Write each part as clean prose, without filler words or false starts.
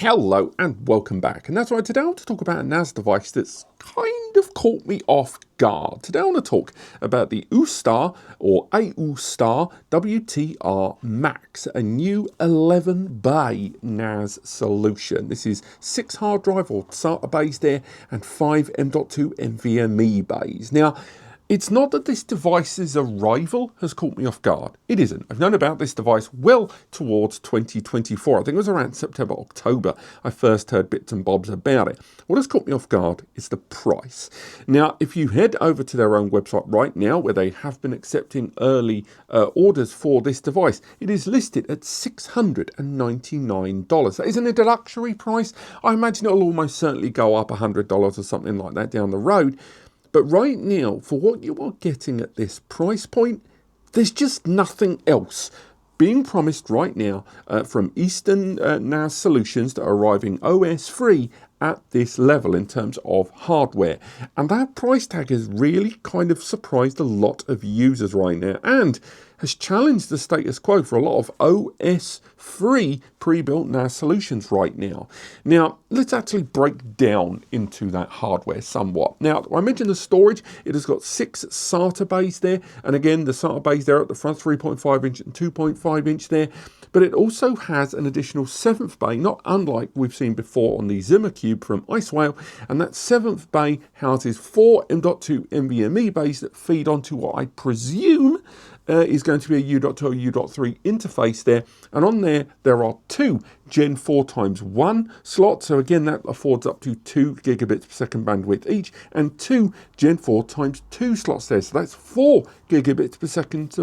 Hello and welcome back, and that's right. Today I want to talk about a NAS device that's kind of caught me off guard. Today I want to talk about the Aoostar or Aoostar WTR Max, a new 11-bay NAS solution. This is 6 hard drive or SATA bays there and 5 M.2 NVMe bays. Now, it's not that this device's arrival has caught me off guard. It isn't. I've known about this device well towards 2024. I think it was around September, October, I first heard bits and bobs about it. What has caught me off guard is the price. Now, if you head over to their own website right now, where they have been accepting early orders for this device, it is listed at $699. That is an introductory price. I imagine it'll almost certainly go up $100 or something like that down the road. But right now, for what you are getting at this price point, there's just nothing else being promised right now from Eastern NAS solutions that are arriving OS free at this level in terms of hardware. And that price tag has really kind of surprised a lot of users right now and has challenged the status quo for a lot of OS-free pre-built NAS solutions right now. Now, let's actually break down into that hardware somewhat. Now, I mentioned the storage. It has got 6 SATA bays there. And again, the SATA bays there at the front, 3.5 inch and 2.5 inch there. But it also has an additional 7th bay, not unlike we've seen before on the Zimmer Cube from Icewhale. And that 7th bay houses 4 M.2 NVMe bays that feed onto what I presume is going to be a U.2 or U.3 interface there. And on there are 2 Gen 4x1 slots. So again, that affords up to 2 gigabits per second bandwidth each, and 2 Gen 4x2 slots there. So that's 4 gigabits per second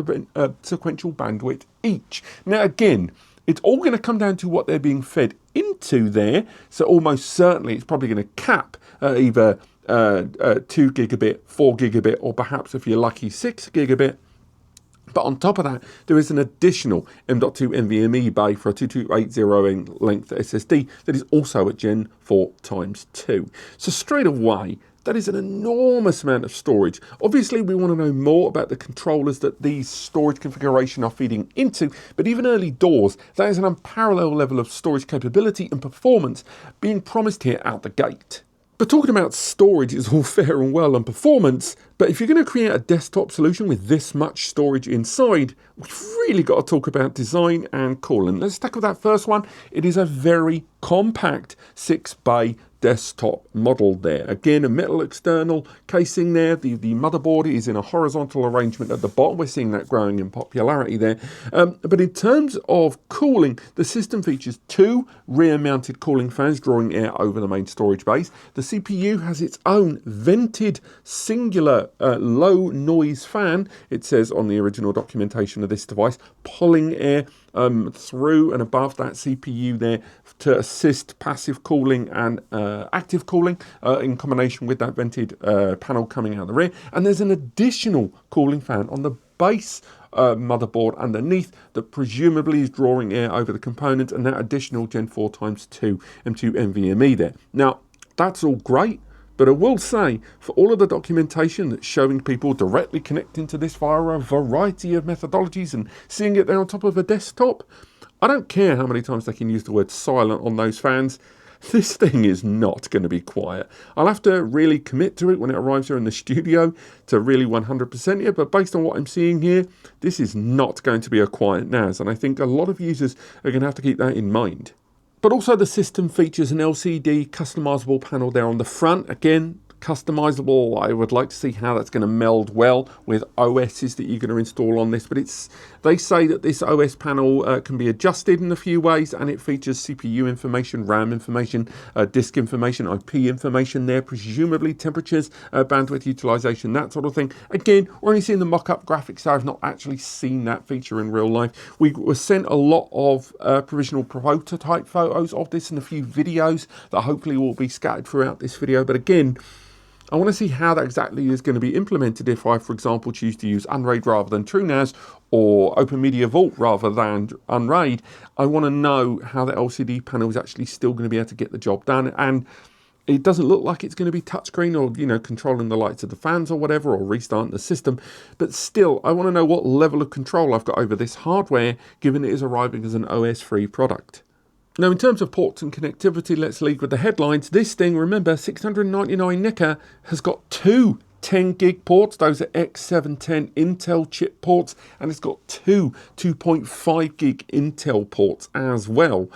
sequential bandwidth each. Now again, it's all going to come down to what they're being fed into there. So almost certainly it's probably going to cap either 2 gigabit, 4 gigabit, or perhaps if you're lucky 6 gigabit. But on top of that, there is an additional M.2 NVMe bay for a 2280 length SSD that is also at Gen 4x2. So straight away, that is an enormous amount of storage. Obviously, we want to know more about the controllers that these storage configuration are feeding into, but even early doors, that is an unparalleled level of storage capability and performance being promised here out the gate. But talking about storage is all fair and well and performance, but if you're going to create a desktop solution with this much storage inside, we've really got to talk about design and cooling. Let's tackle that first one. It is a very compact 6-bay desktop model there. Again, a metal external casing there. The motherboard is in a horizontal arrangement at the bottom. We're seeing that growing in popularity there. But in terms of cooling, the system features 2 rear-mounted cooling fans drawing air over the main storage base. The CPU has its own vented singular low noise fan, it says on the original documentation of this device, pulling air through and above that CPU there to assist passive cooling and active cooling in combination with that vented panel coming out the rear. And there's an additional cooling fan on the base motherboard underneath that presumably is drawing air over the components, and that additional Gen 4x2 M.2 NVMe there. Now, that's all great. But I will say, for all of the documentation that's showing people directly connecting to this via a variety of methodologies and seeing it there on top of a desktop, I don't care how many times they can use the word silent on those fans. This thing is not going to be quiet. I'll have to really commit to it when it arrives here in the studio to really 100% it, but based on what I'm seeing here, this is not going to be a quiet NAS, and I think a lot of users are going to have to keep that in mind. But also the system features an LCD customizable panel there on the front. Again, customizable. I would like to see how that's going to meld well with OSs that you're going to install on this. But they say that this OS panel can be adjusted in a few ways, and it features CPU information, RAM information, disk information, IP information there, presumably temperatures, bandwidth utilization, that sort of thing. Again, we're only seeing the mock-up graphics, so I've not actually seen that feature in real life. We were sent a lot of provisional prototype photos of this and a few videos that hopefully will be scattered throughout this video. But again, I want to see how that exactly is going to be implemented if I, for example, choose to use Unraid rather than TrueNAS or Open Media Vault rather than Unraid. I want to know how the LCD panel is actually still going to be able to get the job done. And it doesn't look like it's going to be touchscreen or, controlling the lights of the fans or whatever, or restarting the system. But still, I want to know what level of control I've got over this hardware, given it is arriving as an OS-free product. Now, in terms of ports and connectivity, let's lead with the headlines. This thing, remember, 699 NICA, has got two 10 gig ports. Those are X710 Intel chip ports, and it's got two 2.5 gig Intel ports as well.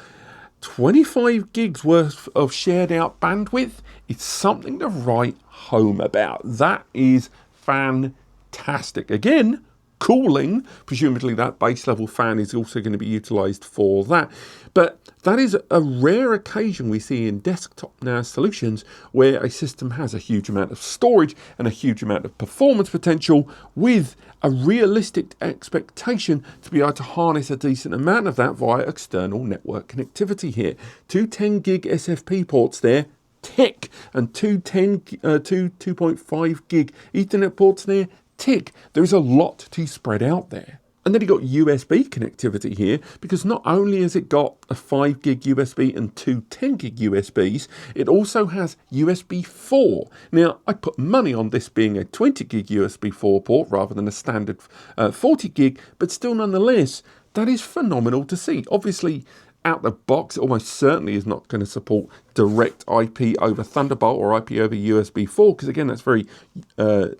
25 gigs worth of shared out bandwidth. It's something to write home about. That is fantastic. Again, cooling, presumably that base level fan is also going to be utilized for that. But that is a rare occasion we see in desktop NAS solutions where a system has a huge amount of storage and a huge amount of performance potential with a realistic expectation to be able to harness a decent amount of that via external network connectivity here. Two 10 gig SFP ports there, tick, and two 2.5 gig Ethernet ports there, tick. There is a lot to spread out there. And then you've got USB connectivity here, because not only has it got a 5 gig USB and two 10 gig USBs, it also has USB 4. Now, I put money on this being a 20 gig USB 4 port rather than a standard 40 gig, but still nonetheless, that is phenomenal to see. Obviously, out the box, it almost certainly is not going to support direct IP over Thunderbolt or IP over USB 4, because again, that's very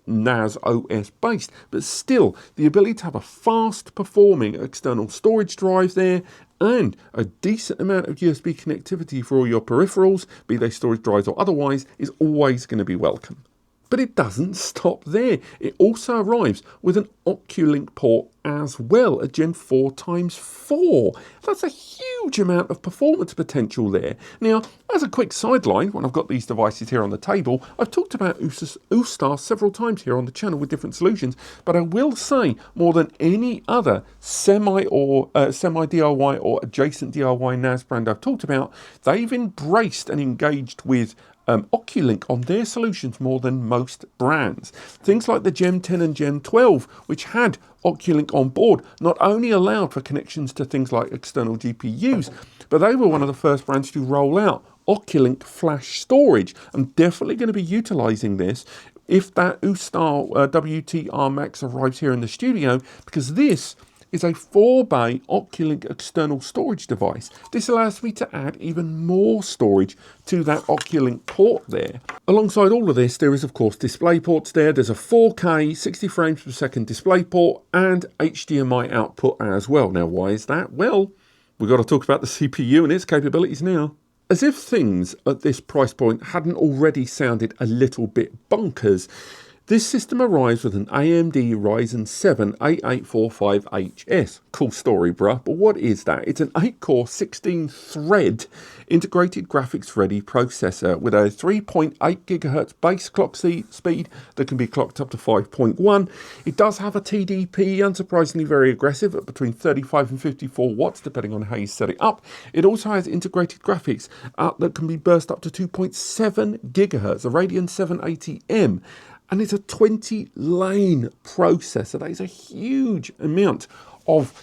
NAS OS based. But still, the ability to have a fast performing external storage drive there and a decent amount of USB connectivity for all your peripherals, be they storage drives or otherwise, is always going to be welcome. But it doesn't stop there. It also arrives with an OCuLink port as well, a Gen 4x4. That's a huge amount of performance potential there. Now, as a quick sideline, when I've got these devices here on the table, I've talked about Aoostar several times here on the channel with different solutions, but I will say more than any other semi-DIY or adjacent DIY NAS brand I've talked about, they've embraced and engaged with OCuLink on their solutions more than most brands. Things like the Gen 10 and Gen 12, which had OCuLink on board, not only allowed for connections to things like external GPUs, but they were one of the first brands to roll out OCuLink flash storage. I'm definitely going to be utilizing this if that Aoostar WTR Max arrives here in the studio, because this is a 4-bay OCuLink external storage device. This allows me to add even more storage to that OCuLink port there. Alongside all of this, there is of course DisplayPorts there. There's a 4K 60 frames per second DisplayPort and HDMI output as well. Now, why is that? Well, we've got to talk about the CPU and its capabilities now. As if things at this price point hadn't already sounded a little bit bonkers, this system arrives with an AMD Ryzen 7 8845HS. Cool story, bruh, but what is that? It's an 8-core, 16-thread integrated graphics-ready processor with a 3.8 GHz base clock speed that can be clocked up to 5.1. It does have a TDP, unsurprisingly very aggressive, at between 35 and 54 watts, depending on how you set it up. It also has integrated graphics that can be burst up to 2.7 GHz, a Radeon 780M. And it's a 20-lane processor. That is a huge amount of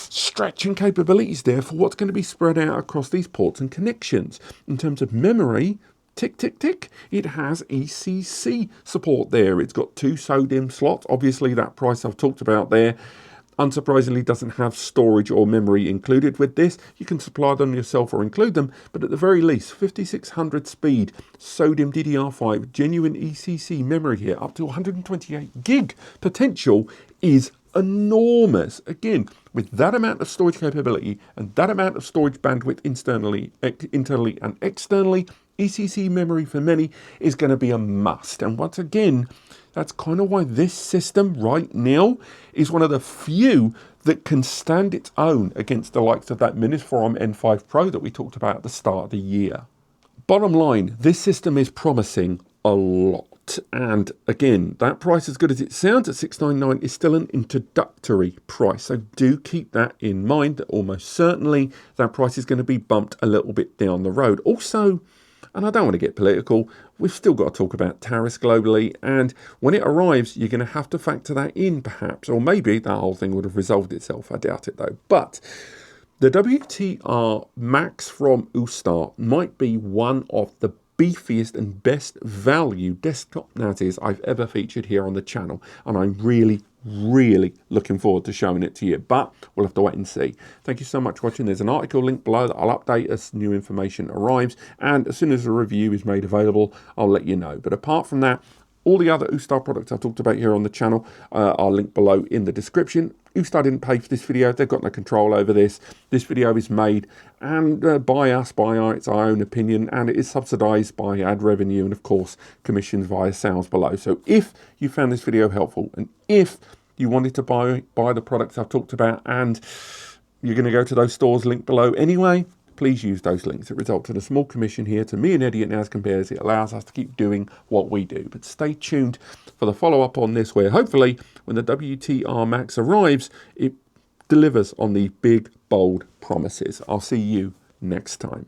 stretching capabilities there for what's going to be spread out across these ports and connections. In terms of memory, tick, tick, tick, it has ECC support there. It's got two SODIMM slots. Obviously, that price I've talked about there, unsurprisingly, doesn't have storage or memory included with this. You can supply them yourself or include them, but at the very least, 5600 speed, SODIMM DDR5, genuine ECC memory here, up to 128 gig potential is enormous. Again, with that amount of storage capability and that amount of storage bandwidth internally and externally, ECC memory for many is going to be a must. And once again, that's kind of why this system right now is one of the few that can stand its own against the likes of that Minisforum N5 Pro that we talked about at the start of the year. Bottom line, this system is promising a lot. And again, that price, as good as it sounds at $699, is still an introductory price. So do keep that in mind, that almost certainly that price is going to be bumped a little bit down the road. Also, and I don't want to get political, we've still got to talk about tariffs globally, and when it arrives, you're going to have to factor that in perhaps, or maybe that whole thing would have resolved itself. I doubt it though. But the WTR Max from Aoostar might be one of the beefiest and best value desktop NASes I've ever featured here on the channel, and I'm really, really looking forward to showing it to you, but we'll have to wait and see. Thank you so much for watching. There's an article link below that I'll update as new information arrives, and as soon as a review is made available, I'll let you know. But apart from that, all the other Aoostar products I've talked about here on the channel are linked below in the description. Aoostar didn't pay for this video. They've got no control over this. This video is made and by us, it's our own opinion, and it is subsidized by ad revenue and, of course, commissions via sales below. So if you found this video helpful, and if you wanted to buy the products I've talked about, and you're going to go to those stores linked below anyway, please use those links. It results in a small commission here to me and Eddie at NAS Compares. It allows us to keep doing what we do. But stay tuned for the follow-up on this, where hopefully when the WTR Max arrives, it delivers on the big, bold promises. I'll see you next time.